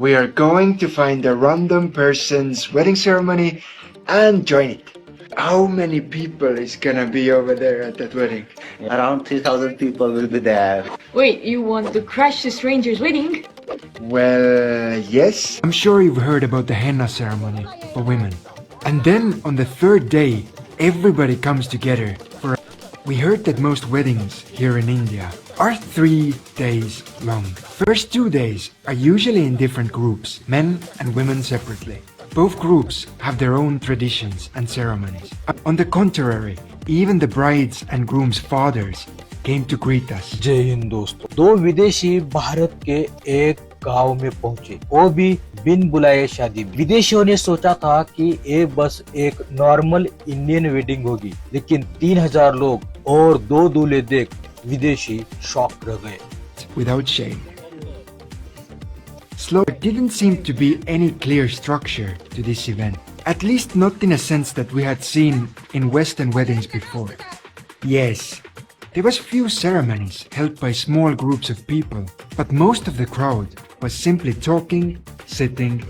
We are going to find a random person's wedding ceremony and join it. How many people is gonna be over there at that wedding? Around 3,000 people will be there. Wait, you want to crash the stranger's wedding? Well, yes. I'm sure you've heard about the henna ceremony for women. And then on the third day, everybody comes together for. We heard that most weddings here in India are 3 days long. First 2 days are usually in different groups, men and women separately. Both groups have their own traditions and ceremonies. On the contrary, even the brides and groom's fathers came to greet us. जय हिंद दोस्तों। 2 विदेशी भारत के एक गांव में पहुंचे, वो भी बिन बुलाए शादी में। विदेशियों ने सोचा था कि ये बस एक नॉर्मल इंडियन वेडिंग होगी, लेकिन 3000 लोग और 2 दूल्हे देख विदेशी शॉक रह गए। Without shame. Slow. There didn't seem to be any clear structure to this event. At least not in a sense that we had seen in Western weddings before. Yes, there was few ceremonies held by small groups of people, but most of the crowd was simply talking, sitting,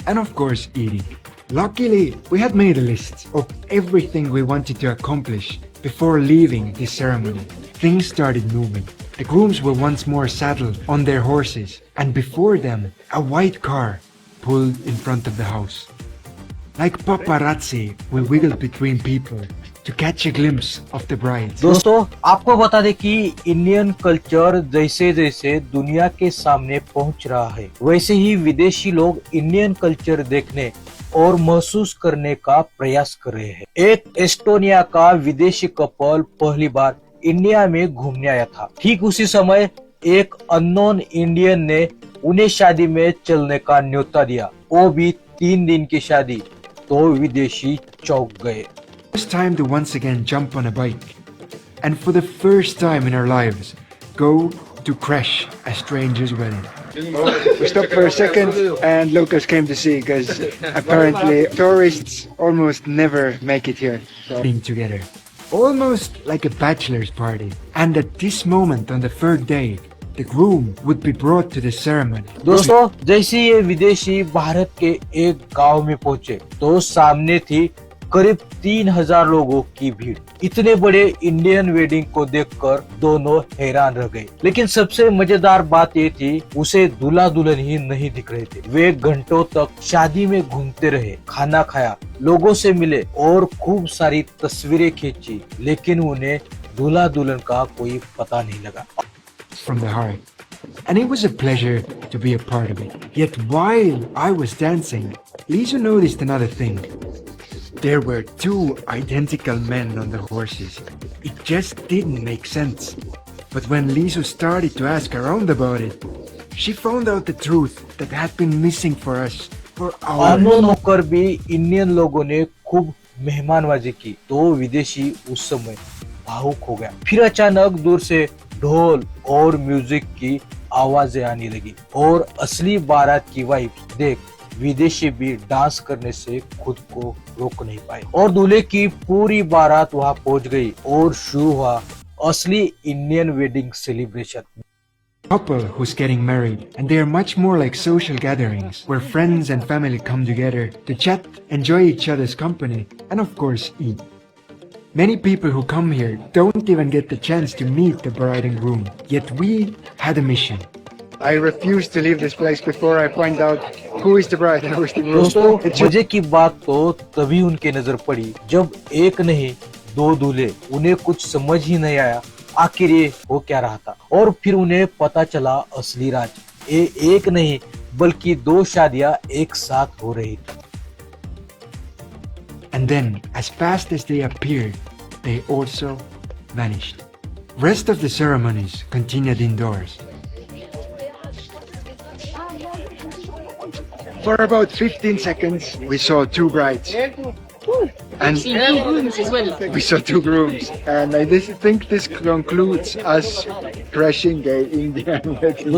and of course eating. Luckily, we had made a list of everything we wanted to accomplish before leaving this ceremony. Things started moving. The grooms were once more saddled on their horses, and before them, a white car pulled in front of the house. Like paparazzi, we wiggled between people to catch a glimpse of the bride. दोस्तों, आपको बता दें कि Indian culture जैसे जैसे दुनिया के सामने पहुंच रहा है, वैसे ही विदेशी लोग इंडियन कल्चर देखने और महसूस करने का प्रयास कर रहे हैं। एक एस्टोनिया का विदेशी कपल पहली बार इंडिया में घूमने आया था। ठीक उसी समय एक अननोन इंडियन ने उन्हें शादी में चलने का न्योता दिया, वो भी 3 दिन की शादी। तो विदेशी चौंक गए। It's time to once again jump on a bike, and for the first time in our lives, go to crash a stranger's wedding. We stopped for a second, and locals came to see because apparently tourists almost never make it here. Being together, almost like a bachelor's party. And at this moment on the 3rd day, the groom would be brought to the ceremony. दोस्तों, जैसे ये विदेशी भारत के एक गांव में पहुंचे, तो सामने थी करीब 3000 लोगों की भीड़। इतने बड़े इंडियन वेडिंग को देखकर दोनों हैरान रह गए। लेकिन सबसे मजेदार बात ये थी, उसे दूल्हा दुल्हन ही नहीं दिख रहे थे। वे घंटों तक शादी में घूमते रहे, खाना खाया, लोगों से मिले और खूब सारी तस्वीरें खींची, लेकिन उन्हें दूल्हा दुल्हन का कोई पता नहीं लगा। From the heart. And it was a pleasure to be a part of it. Yet while I was dancing, Lisa noticed another thing. There were 2 identical men on the horses. It just didn't make sense. But when Lisa started to ask around about it, she found out the truth that had been missing for us for hours. Unknown होकर भी Indian लोगों ने खूब मेहमानबाजी की, तो विदेशी उस समय भावुक हो गया। फिर अचानक दूर से ढोल और म्यूजिक की आवाजें आने लगी और असली बारात की वाइब देख विदेशी भी डांस करने से खुद को रोक नहीं पाए और दूल्हे की पूरी बारात वहां पहुंच गई और शुरू हुआ असली Indian wedding celebration. Couple who's getting married, and they are much more like social gatherings where friends and family come together to chat, enjoy each other's company, and of course eat. Many people who come here don't even get the chance to meet the bride and groom, yet we had a mission. I refuse to leave this place before I find out who is the bride and who is the groom. दोस्तों, मजे की बात तो तभी उनके नजर पड़ी जब एक नहीं 2 दूल्हे, उन्हें कुछ समझ ही नहीं आया आखिर ये हो क्या रहा था। और फिर उन्हें पता चला असली राज, ये एक नहीं बल्कि 2 शादियां एक साथ हो रही थी। And then, as fast as they appeared, they also vanished. Rest of the ceremonies continued indoors. For about 15 seconds, we saw 2 brides. And See 2 grooms as well. we saw 2 grooms. And I think this concludes us crashing a Indian wedding.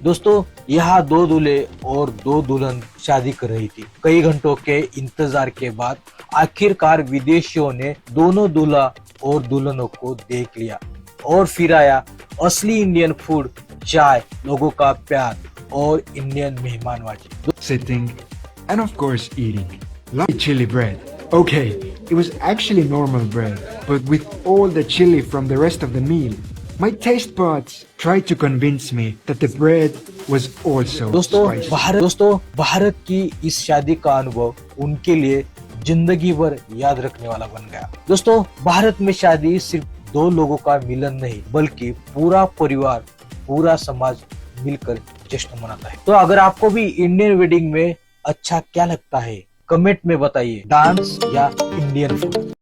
दोस्तों यहाँ 2 दूल्हे और 2 दुल्हन शादी कर रही थी। कई घंटों के इंतजार के बाद आखिरकार विदेशियों ने दोनों दूल्हा और दुल्हनों को देख लिया और फिर आया असली इंडियन फूड, चाय, लोगों का प्यार और Indian मेहमानवाजी। sitting, and of course eating. Lovely chili bread. Okay, it was actually normal bread, but with all the chili from the rest of the meal, my taste buds tried to convince me that the bread was also spicy. दोस्तों भारत की इस शादी का अनुभव उनके लिए जिंदगी भर याद रखने वाला बन गया। दोस्तों भारत में शादी सिर्फ दो लोगों का मिलन नहीं बल्कि पूरा परिवार, पूरा समाज मिलकर जश्न मनाता है। तो अगर आपको भी इंडियन वेडिंग में अच्छा क्या लगता है कमेंट में बताइए, डांस या इंडियन फूड।